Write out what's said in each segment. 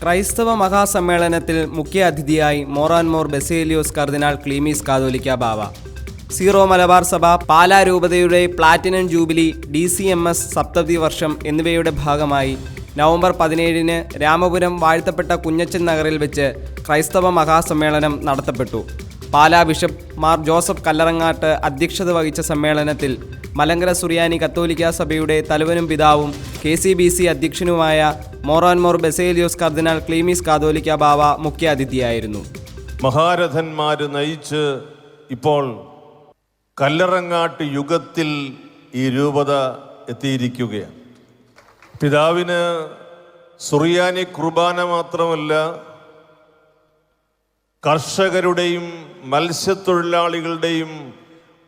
ക്രൈസ്തവ മഹാസമ്മേളനത്തിൽ മുഖ്യ അതിഥിയായി Moran Mor Baselios cardinal Cleemis Catholicos ബാവ. സീറോ മലബാർ സഭ, പാലാ രൂപതയുടെ പ്ലാറ്റിനം ജൂബിലി, DCMS സപ്തതി വർഷം എന്നിവയുടെ ഭാഗമായി നവംബർ 17-ന് രാമപുരം വാഴ്ത്തപ്പെട്ട കുഞ്ഞച്ചൻ നഗറിൽ വെച്ച് ക്രൈസ്തവ മഹാസമ്മേളനം നടത്തപ്പെട്ടു. പാലാ ബിഷപ്പ് മാർ ജോസഫ് കല്ലറങ്ങാട്ട് അധ്യക്ഷത വഹിച്ച സമ്മേളനത്തിൽ മലങ്കര സുറിയാനി കത്തോലിക്ക സഭയുടെ തലവനും പിതാവും KCBC അധ്യക്ഷനുമായ Moran Mor Baselios cardinal Cleemis Catholicos ബാവ മുഖ്യ അതിഥിയായിരുന്നു. മഹാരഥന്മാർ നയിച്ച് ഇപ്പോൾ കല്ലറങ്ങാട്ട് യുഗത്തിൽ ഈ രൂപത എത്തിയിരിക്കുകയാണ്. പിതാവിന് സുറിയാനി കുർബാന മാത്രമല്ല, കർഷകരുടെയും മത്സ്യത്തൊഴിലാളികളുടെയും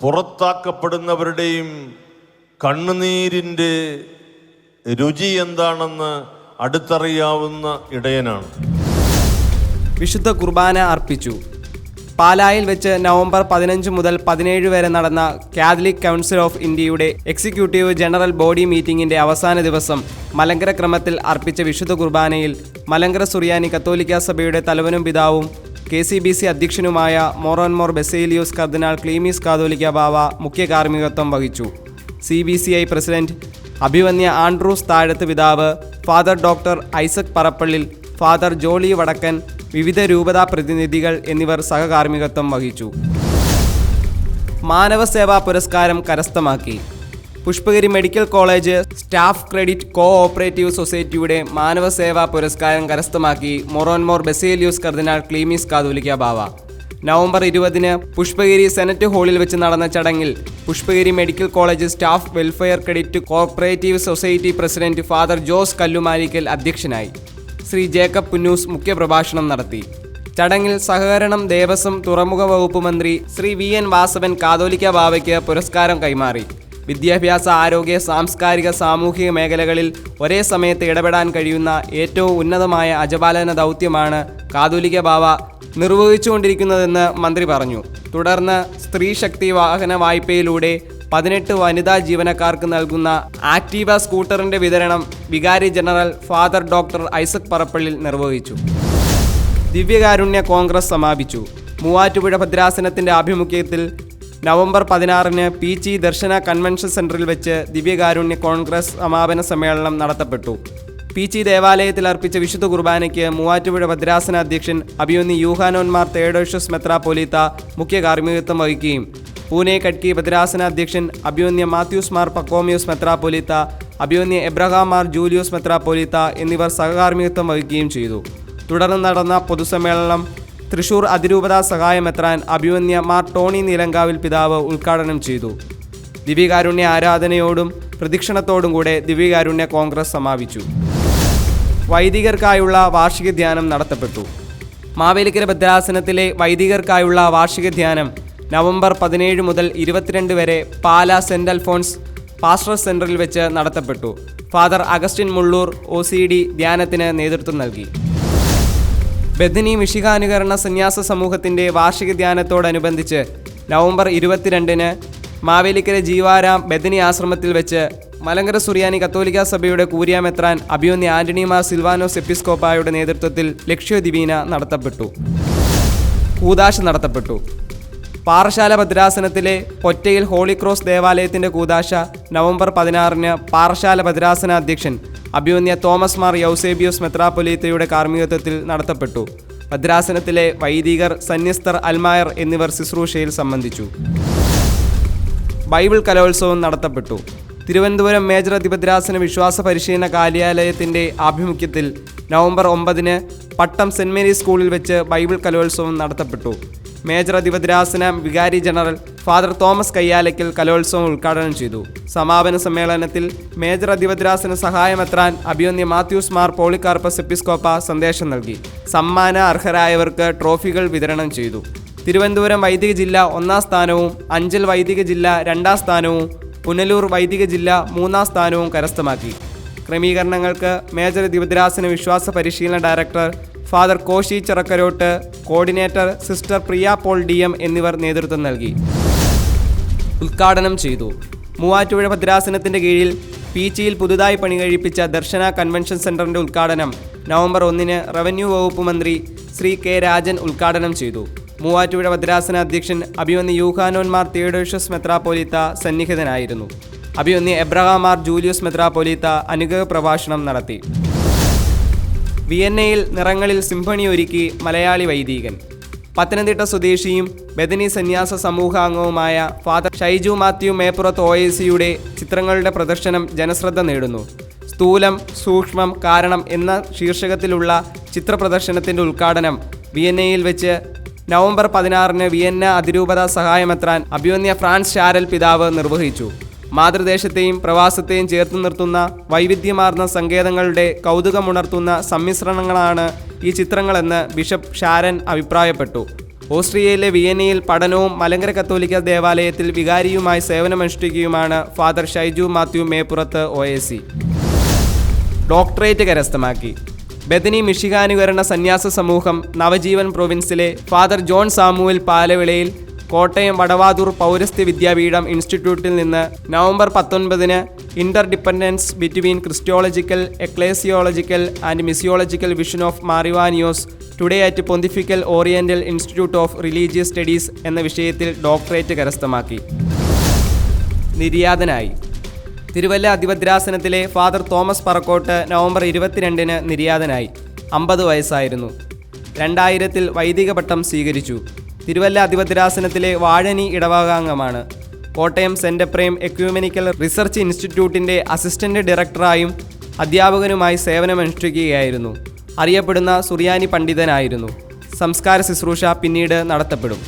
പുറത്താക്കപ്പെടുന്നവരുടെയും കണ്ണുനീരിൻ്റെ രുചി എന്താണെന്ന് അടുത്തറിയാവുന്ന ഇടയനാണ്. വിശുദ്ധ കുർബാന അർപ്പിച്ചു. പാലായിൽ വെച്ച് നവംബർ 15 മുതൽ 17 വരെ നടന്ന കാത്തലിക് കൗൺസിൽ ഓഫ് ഇന്ത്യയുടെ എക്സിക്യൂട്ടീവ് ജനറൽ ബോഡി മീറ്റിംഗിൻ്റെ അവസാന ദിവസം മലങ്കര ക്രമത്തിൽ അർപ്പിച്ച വിശുദ്ധ കുർബാനയിൽ മലങ്കര സുറിയാനി കത്തോലിക്ക സഭയുടെ തലവനും പിതാവും KCBC അധ്യക്ഷനുമായ Moran Mor Baselios cardinal Cleemis Catholicos ബാവ മുഖ്യ കാർമ്മികത്വം വഹിച്ചു. CBCI പ്രസിഡന്റ് അഭിവന്യ ആൻഡ്രൂസ് താഴത്ത് പിതാവ്, father doctor Isaac Parappallil, father Jolly വടക്കൻ, വിവിധ രൂപതാ പ്രതിനിധികൾ എന്നിവർ സഹകാർമ്മികത്വം വഹിച്ചു. മാനവസേവാ പുരസ്കാരം കരസ്ഥമാക്കി. Pushpagiri medical college staff credit cooperative സൊസൈറ്റിയുടെ മാനവസേവാ പുരസ്കാരം കരസ്ഥമാക്കി മോറാൻമോർ ബസേലിയോസ് കർദിനാൾ ക്ലീമീസ് കാതോലിക്ക ബാവ. നവംബർ 20-ന് പുഷ്പഗിരി സെനറ്റ് ഹാളിൽ വെച്ച് നടന്ന ചടങ്ങിൽ Pushpagiri medical college staff welfare credit cooperative society president father Jose Kallumalickal അധ്യക്ഷനായി. ശ്രീ ജേക്കബ് പുന്നൂസ് മുഖ്യപ്രഭാഷണം നടത്തി. ചടങ്ങിൽ സഹകരണം, ദേവസ്വം, തുറമുഖ വകുപ്പ് മന്ത്രി ശ്രീ VN വാസവൻ കാതോലിക്ക ബാവയ്ക്ക് പുരസ്കാരം കൈമാറി. വിദ്യാഭ്യാസ, ആരോഗ്യ, സാംസ്കാരിക, സാമൂഹിക മേഖലകളിൽ ഒരേ സമയത്ത് ഇടപെടാൻ കഴിയുന്ന ഏറ്റവും ഉന്നതമായ അജപാലന ദൗത്യമാണ് കാതോലിക്ക ബാവ നിർവഹിച്ചുകൊണ്ടിരിക്കുന്നതെന്ന് മന്ത്രി പറഞ്ഞു. തുടർന്ന് സ്ത്രീ ശക്തി വാഹന വായ്പയിലൂടെ 18 വനിതാ ജീവനക്കാർക്ക് നൽകുന്ന ആക്റ്റീവ സ്കൂട്ടറിൻ്റെ വിതരണം വികാരി general father doctor Isaac Parappallil നിർവഹിച്ചു. ദിവ്യകാരുണ്യ കോൺഗ്രസ് സമാപിച്ചു. മൂവാറ്റുപുഴ ഭദ്രാസനത്തിൻ്റെ ആഭിമുഖ്യത്തിൽ നവംബർ 16-ന് പീച്ചി ദർശന കൺവെൻഷൻ സെൻറ്ററിൽ വെച്ച് ദിവ്യകാരുണ്യ കോൺഗ്രസ് സമാപന സമ്മേളനം നടത്തപ്പെട്ടു. പീച്ചി ദേവാലയത്തിൽ അർപ്പിച്ച വിശുദ്ധ കുർബാനയ്ക്ക് മൂവാറ്റുപുഴ ഭദ്രാസന അധ്യക്ഷൻ അഭിവന്യ യൂഹാനോന്മാർ തേഡോഷ്യസ് മെത്രാപ്പോലീത്ത മുഖ്യ കാർമ്മികത്വം വഹിക്കുകയും പൂനെ കട്കി ഭദ്രാസന അധ്യക്ഷൻ അഭിവന്യ മാത്യൂസ് മാർ പക്കോമിയോസ് മെത്രാപ്പോലീത്ത, അഭിവന്യ എബ്രഹാം മാർ ജൂലിയോസ് മെത്രാപ്പോലീത്ത എന്നിവർ സഹകാർമ്മികത്വം വഹിക്കുകയും ചെയ്തു. തുടർന്ന് നടന്ന പൊതുസമ്മേളനം തൃശൂർ അതിരൂപതാ സഹായമെത്രാൻ അഭിവന്യ മാർ ടോണി നീലങ്കാവിൽ പിതാവ് ഉദ്ഘാടനം ചെയ്തു. ദിവ്യകാരുണ്യ ആരാധനയോടും പ്രദക്ഷിണത്തോടും കൂടെ ദിവ്യകാരുണ്യ കോൺഗ്രസ് സമാപിച്ചു. വൈദികർക്കായുള്ള വാർഷിക ധ്യാനം നടത്തപ്പെട്ടു. മാവേലിക്കര ഭദ്രാസനത്തിലെ വൈദികർക്കായുള്ള വാർഷിക ധ്യാനം നവംബർ 17 മുതൽ 22 വരെ പാലാ സെന്റ് അൽഫോൺസ് പാസ്റ്റർ സെൻറ്ററിൽ വെച്ച് നടത്തപ്പെട്ടു. ഫാദർ അഗസ്റ്റിൻ മുള്ളൂർ OCD ധ്യാനത്തിന് നേതൃത്വം നൽകി. ബഥനി മിശിഹാനുകരണ സന്യാസ സമൂഹത്തിൻ്റെ വാർഷിക ധ്യാനത്തോടനുബന്ധിച്ച് നവംബർ 22-ന് മാവേലിക്കര ജീവാരാം ബഥനി ആശ്രമത്തിൽ വെച്ച് മലങ്കര സുറിയാനി കത്തോലിക്ക സഭയുടെ കൂരിയാമെത്രാൻ അഭിവന്യ ആന്റണി മാർ സിൽവാനോസ് എപ്പിസ്കോപ്പായുടെ നേതൃത്വത്തിൽ ലക്ഷ്യ ദിവീന നടത്തപ്പെട്ടു. കൂദാശ നടത്തപ്പെട്ടു. പാറശാല ഭദ്രാസനത്തിലെ പൊറ്റയിൽ ഹോളി ക്രോസ് ദേവാലയത്തിൻ്റെ കൂദാശ നവംബർ 16-ന് പാറശാല ഭദ്രാസന അധ്യക്ഷൻ അഭിവന്യ തോമസ് മാർ യൗസേബിയോസ് മെത്രാപ്പൊലീത്തയുടെ കാർമ്മികത്വത്തിൽ നടത്തപ്പെട്ടു. ഭദ്രാസനത്തിലെ വൈദികർ, സന്യസ്തർ, അൽമായർ എന്നിവർ ശുശ്രൂഷയിൽ സംബന്ധിച്ചു. ബൈബിൾ കലോത്സവം നടത്തപ്പെട്ടു. തിരുവനന്തപുരം മേജർ അതിഭദ്രാസന വിശ്വാസ പരിശീലന കാര്യാലയത്തിൻ്റെ ആഭിമുഖ്യത്തിൽ നവംബർ 9-ന് പട്ടം സെൻറ് മേരീസ് സ്കൂളിൽ വെച്ച് ബൈബിൾ കലോത്സവം നടത്തപ്പെട്ടു. മേജർ അതിഭദ്രാസന വികാരി ജനറൽ ഫാദർ തോമസ് കയ്യാലയ്ക്കൽ കലോത്സവം ഉദ്ഘാടനം ചെയ്തു. സമാപന സമ്മേളനത്തിൽ മേജർ അതിഭദ്രാസന സഹായമെത്രാൻ അഭിവന്യ മാത്യൂസ് മാർ പോളികാർപ്പസ് എപ്പിസ്കോപ്പ സന്ദേശം നൽകി. സമ്മാന അർഹരായവർക്ക് ട്രോഫികൾ വിതരണം ചെയ്തു. തിരുവനന്തപുരം വൈദിക ജില്ല 1-ാം സ്ഥാനവും അഞ്ചൽ വൈദിക ജില്ല 2-ാം സ്ഥാനവും പുനലൂർ വൈദിക ജില്ല 3-ാം സ്ഥാനവും കരസ്ഥമാക്കി. ക്രമീകരണങ്ങൾക്ക് മേജർ അതിഭദ്രാസന വിശ്വാസ പരിശീലന director father Koshy Chirakkarottu, coordinator sister Priya Paul DM എന്നിവർ നേതൃത്വം നൽകി. ഉദ്ഘാടനം ചെയ്തു. മൂവാറ്റുപുഴ ഭദ്രാസനത്തിൻ്റെ കീഴിൽ പീച്ചിയിൽ പുതുതായി പണി കഴിപ്പിച്ച ദർശന കൺവെൻഷൻ സെൻറ്ററിൻ്റെ ഉദ്ഘാടനം നവംബർ 1 റവന്യൂ വകുപ്പ് മന്ത്രി ശ്രീ കെ രാജൻ ഉദ്ഘാടനം ചെയ്തു. മൂവാറ്റുപുഴ ഭദ്രാസന അധ്യക്ഷൻ അഭിവന്യ യൂഹാനോൻ മാർ തിയോഡോഷ്യസ് മെത്രാപ്പോലീത്ത സന്നിഹിതനായിരുന്നു. അഭിവന്യ എബ്രഹാം മാർ ജൂലിയസ് മെത്രാപ്പോലീത്ത അനുഗ്രഹ പ്രഭാഷണം നടത്തി. വിയന്നയിൽ നിറങ്ങളിൽ സിംഫണി ഒരുക്കി മലയാളി വൈദികൻ. പത്തനംതിട്ട സ്വദേശിയും ബദനി സന്യാസ സമൂഹാംഗവുമായ ഫാദർ ഷൈജു മാത്യു മേപ്പുറത്ത് OACയുടെ ചിത്രങ്ങളുടെ പ്രദർശനം ജനശ്രദ്ധ നേടുന്നു. സ്ഥൂലം, സൂക്ഷ്മം, കാരണം എന്ന ശീർഷകത്തിലുള്ള ചിത്രപ്രദർശനത്തിൻ്റെ ഉദ്ഘാടനം വിയന്നയിൽ വെച്ച് നവംബർ 16 വിയന്ന അതിരൂപത സഹായമെത്രാൻ അഭിവന്യ ഫ്രാൻസ് ഷാരൽ പിതാവ് നിർവഹിച്ചു. മാതൃദേശത്തെയും പ്രവാസത്തെയും ചേർത്ത് നിർത്തുന്ന വൈവിധ്യമാർന്ന സങ്കേതങ്ങളുടെ കൗതുകമുണർത്തുന്ന സമ്മിശ്രണങ്ങളാണ് ഈ ചിത്രങ്ങളെന്ന് ബിഷപ്പ് ഷാരൻ അഭിപ്രായപ്പെട്ടു. ഓസ്ട്രിയയിലെ വിയന്നയിൽ പഠനവും മലങ്കര കത്തോലിക്ക ദേവാലയത്തിൽ വികാരിയുമായി സേവനമനുഷ്ഠിക്കുകയുമാണ് father Shaiju Mathew Meppurath OAC. Doctorate കരസ്ഥമാക്കി. ബദനി മിഷിഗാനുകരണ സന്യാസ സമൂഹം നവജീവൻ പ്രൊവിൻസിലെ father John Samuel Palavilayil Kottayam Vadavathoor പൗരസ്ത്യ വിദ്യാപീഠം ഇൻസ്റ്റിറ്റ്യൂട്ടിൽ നിന്ന് November 19 interdependence between Christological, ecclesiological and missiological vision of Mar Ivanios today at pontifical oriental institute of religious studies എന്ന വിഷയത്തിൽ ഡോക്ടറേറ്റ് കരസ്ഥമാക്കി. നിര്യാതനായി. തിരുവല്ല അതിഭദ്രാസനത്തിലെ ഫാദർ തോമസ് പറക്കോട്ട് നവംബർ 22 നിര്യാതനായി. 50 വയസ്സായിരുന്നു. 2000 വൈദിക പട്ടം സ്വീകരിച്ചു. തിരുവല്ല അതിഭദ്രാസനത്തിലെ വാഴനി ഇടവകാംഗമാണ്. Kottayam saint Ephraem ecumenical research ഇൻസ്റ്റിറ്റ്യൂട്ടിൻ്റെ അസിസ്റ്റന്റ് ഡയറക്ടറായും അധ്യാപകനുമായി സേവനമനുഷ്ഠിക്കുകയായിരുന്നു. അറിയപ്പെടുന്ന സുറിയാനി പണ്ഡിതനായിരുന്നു. സംസ്കാര ശുശ്രൂഷ പിന്നീട് നടത്തപ്പെടും.